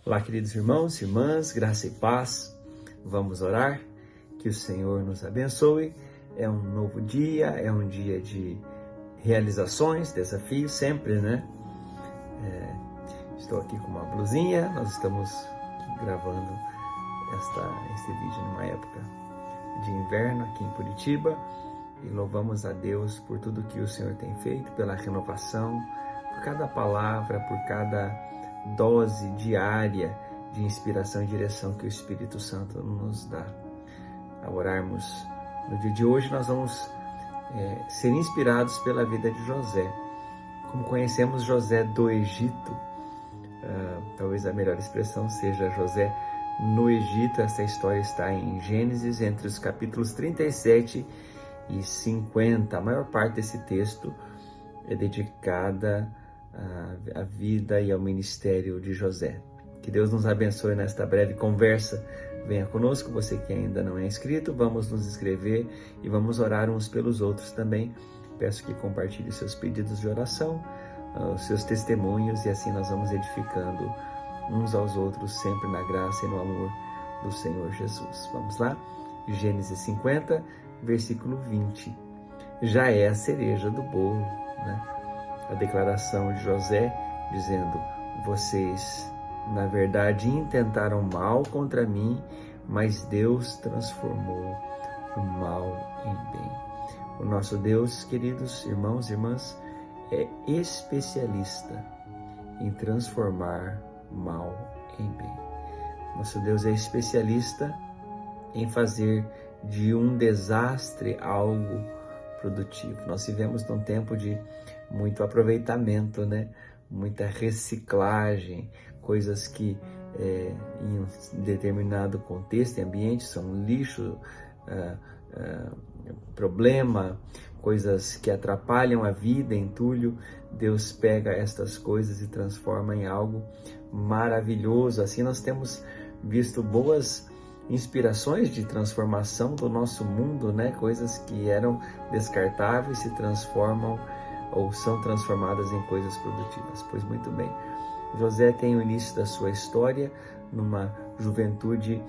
Olá, queridos irmãos e irmãs, graça e paz. Vamos orar, que o Senhor nos abençoe. É um novo dia, é um dia de realizações, desafios sempre, né? Estou aqui com uma blusinha, nós estamos gravando este vídeo numa época de inverno aqui em Curitiba e louvamos a Deus por tudo que o Senhor tem feito, pela renovação, por cada palavra, por cada dose diária de inspiração e direção que o Espírito Santo nos dá. Ao orarmos no dia de hoje, nós vamos ser inspirados pela vida de José. Como conhecemos José do Egito, talvez a melhor expressão seja José no Egito. Essa história está em Gênesis, entre os capítulos 37 e 50. A maior parte desse texto é dedicada à vida e ao ministério de José. Que Deus nos abençoe nesta breve conversa. Venha conosco, você que ainda não é inscrito, vamos nos inscrever e vamos orar uns pelos outros também. Peço que compartilhe seus pedidos de oração, os seus testemunhos, e assim nós vamos edificando uns aos outros, sempre na graça e no amor do Senhor Jesus. Vamos lá? Gênesis 50, versículo 20. Já é a cereja do bolo, né? A declaração de José dizendo: vocês, na verdade, intentaram mal contra mim, mas Deus transformou o mal em bem. O nosso Deus, queridos irmãos e irmãs, é especialista em transformar mal em bem. Nosso Deus é especialista em fazer de um desastre algo produtivo. Nós vivemos num tempo de muito aproveitamento, né? Muita reciclagem, coisas que em um determinado contexto e ambiente são lixo, problema, coisas que atrapalham a vida, entulho. Deus pega estas coisas e transforma em algo maravilhoso. Assim nós temos visto boas inspirações de transformação do nosso mundo, né? Coisas que eram descartáveis se transformam ou são transformadas em coisas produtivas. Pois muito bem, José tem o início da sua história numa juventude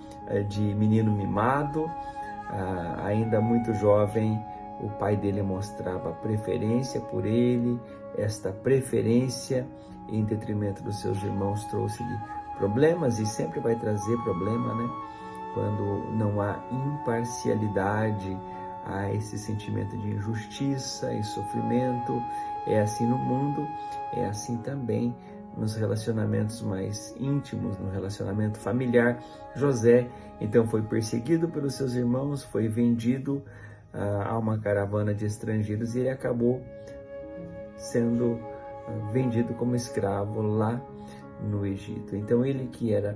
de menino mimado. Ainda muito jovem, o pai dele mostrava preferência por ele. Esta preferência em detrimento dos seus irmãos trouxe-lhe problemas e sempre vai trazer problema, né? Quando não há imparcialidade, há esse sentimento de injustiça e sofrimento. É assim no mundo, é assim também nos relacionamentos mais íntimos, no relacionamento familiar. José, então, foi perseguido pelos seus irmãos, foi vendido a uma caravana de estrangeiros e ele acabou sendo vendido como escravo lá no Egito. Então, ele que era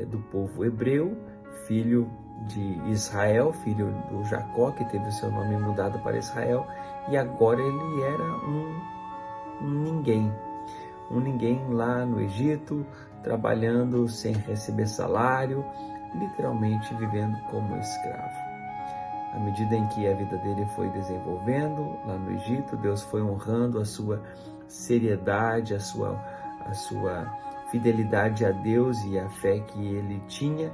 do povo hebreu, filho de Israel, filho do Jacó, que teve o seu nome mudado para Israel, e agora ele era um ninguém lá no Egito, trabalhando sem receber salário, literalmente vivendo como escravo. À medida em que a vida dele foi desenvolvendo lá no Egito, Deus foi honrando a sua seriedade, a sua fidelidade a Deus e a fé que ele tinha.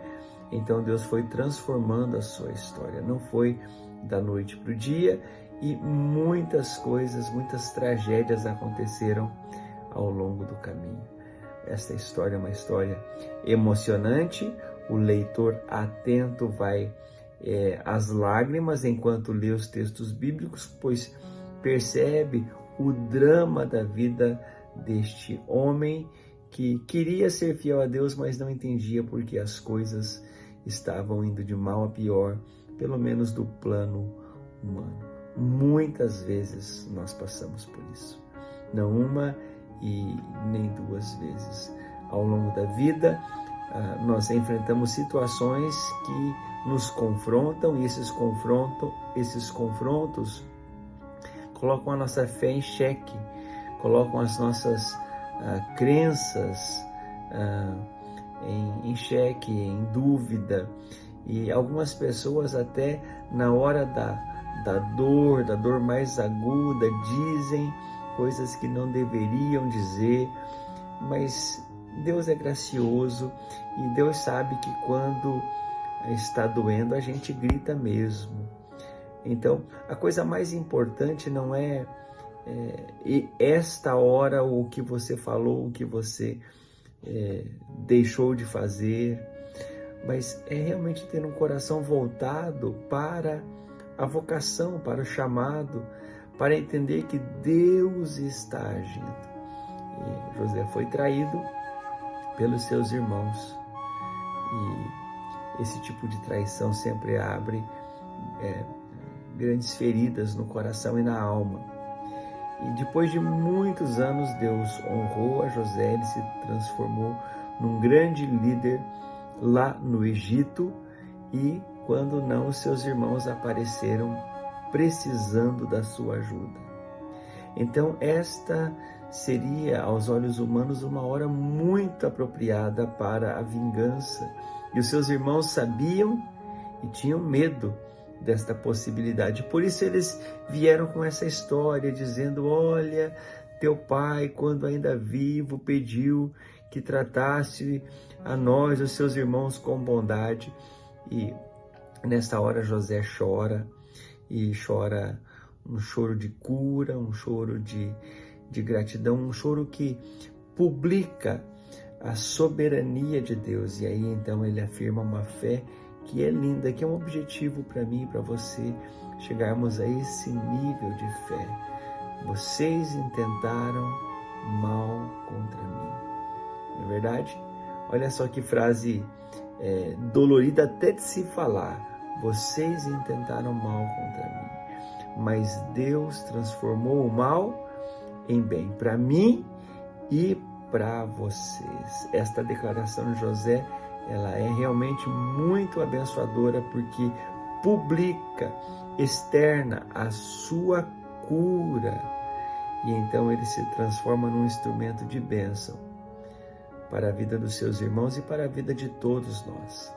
Então Deus foi transformando a sua história. Não foi da noite para o dia, e muitas coisas, muitas tragédias aconteceram ao longo do caminho. Esta história é uma história emocionante. O leitor atento vai às lágrimas enquanto lê os textos bíblicos, pois percebe o drama da vida deste homem que queria ser fiel a Deus, mas não entendia porque as coisas estavam indo de mal a pior, pelo menos do plano humano. Muitas vezes nós passamos por isso, não uma e nem duas vezes. Ao longo da vida, nós enfrentamos situações que nos confrontam, e esses confrontos colocam a nossa fé em xeque, colocam as nossas crenças em xeque, em dúvida. E algumas pessoas até na hora da dor mais aguda, dizem coisas que não deveriam dizer, mas Deus é gracioso e Deus sabe que quando está doendo a gente grita mesmo. Então, a coisa mais importante não é esta hora o que você falou, o que você deixou de fazer, mas é realmente ter um coração voltado para a vocação, para o chamado, para entender que Deus está agindo. E José foi traído pelos seus irmãos e esse tipo de traição sempre abre grandes feridas no coração e na alma. E depois de muitos anos, Deus honrou a José, ele se transformou num grande líder lá no Egito e, quando não, os seus irmãos apareceram precisando da sua ajuda. Então, esta seria, aos olhos humanos, uma hora muito apropriada para a vingança. E os seus irmãos sabiam e tinham medo desta possibilidade. Por isso eles vieram com essa história, dizendo: olha, teu pai, quando ainda vivo, pediu que tratasse a nós, os seus irmãos, com bondade. E nessa hora José chora, e chora um choro de cura, um choro de gratidão, um choro que publica a soberania de Deus. E aí então ele afirma uma fé que é linda, que é um objetivo para mim e para você, chegarmos a esse nível de fé. Vocês intentaram mal contra mim. Não é verdade? Olha só que frase dolorida até de se falar. Vocês intentaram mal contra mim, mas Deus transformou o mal em bem para mim e para vocês. Esta declaração de José, ela é realmente muito abençoadora porque publica, externa a sua cura. E então ele se transforma num instrumento de bênção para a vida dos seus irmãos e para a vida de todos nós.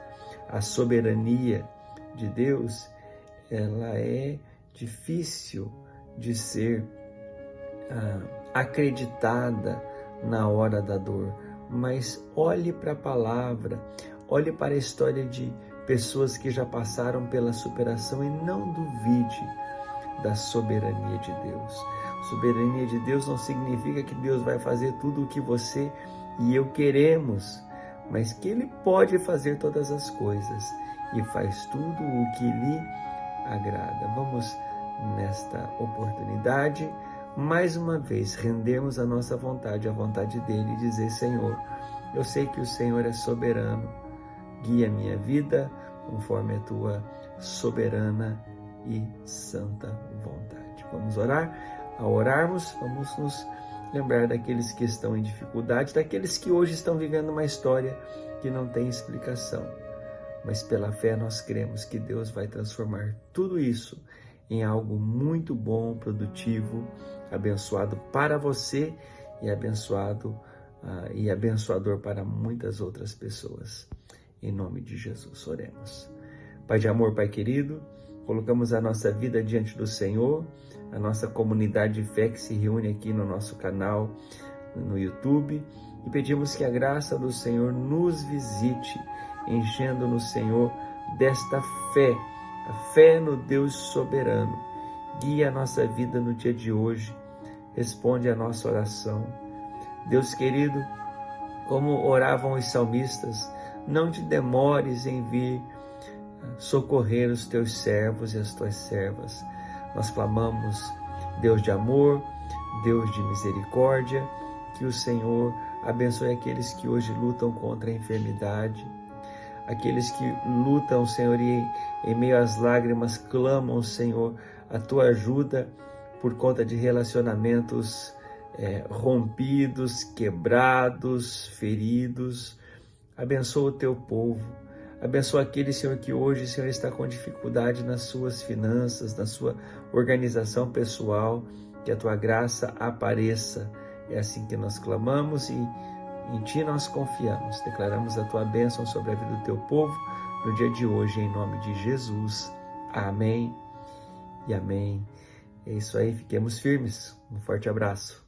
A soberania de Deus, ela é difícil de ser acreditada na hora da dor, mas olhe para a palavra, olhe para a história de pessoas que já passaram pela superação e não duvide da soberania de Deus. Soberania de Deus não significa que Deus vai fazer tudo o que você e eu queremos, mas que Ele pode fazer todas as coisas e faz tudo o que lhe agrada. Vamos, nesta oportunidade, mais uma vez, rendermos a nossa vontade à vontade dEle e dizer: Senhor, eu sei que o Senhor é soberano, guia a minha vida conforme a Tua soberana e santa vontade. Vamos orar? Ao orarmos, vamos nos lembrar daqueles que estão em dificuldade, daqueles que hoje estão vivendo uma história que não tem explicação. Mas pela fé nós cremos que Deus vai transformar tudo isso em algo muito bom, produtivo, abençoado para você e abençoado e abençoador para muitas outras pessoas. Em nome de Jesus, oremos. Pai de amor, Pai querido, colocamos a nossa vida diante do Senhor, a nossa comunidade de fé que se reúne aqui no nosso canal, no YouTube, e pedimos que a graça do Senhor nos visite, enchendo-nos, Senhor, desta fé, a fé no Deus soberano. Guia a nossa vida no dia de hoje, responde a nossa oração. Deus querido, como oravam os salmistas, não te demores em vir socorrer os teus servos e as tuas servas. Nós clamamos, Deus de amor, Deus de misericórdia, que o Senhor abençoe aqueles que hoje lutam contra a enfermidade, aqueles que lutam, Senhor, e em meio às lágrimas clamam, Senhor, a tua ajuda por conta de relacionamentos rompidos, quebrados, feridos. Abençoa o teu povo. Abençoa aquele, Senhor, que hoje, Senhor, está com dificuldade nas suas finanças, na sua organização pessoal, que a tua graça apareça. É assim que nós clamamos e em Ti nós confiamos. Declaramos a Tua bênção sobre a vida do Teu povo no dia de hoje, em nome de Jesus. Amém e amém. É isso aí, fiquemos firmes. Um forte abraço.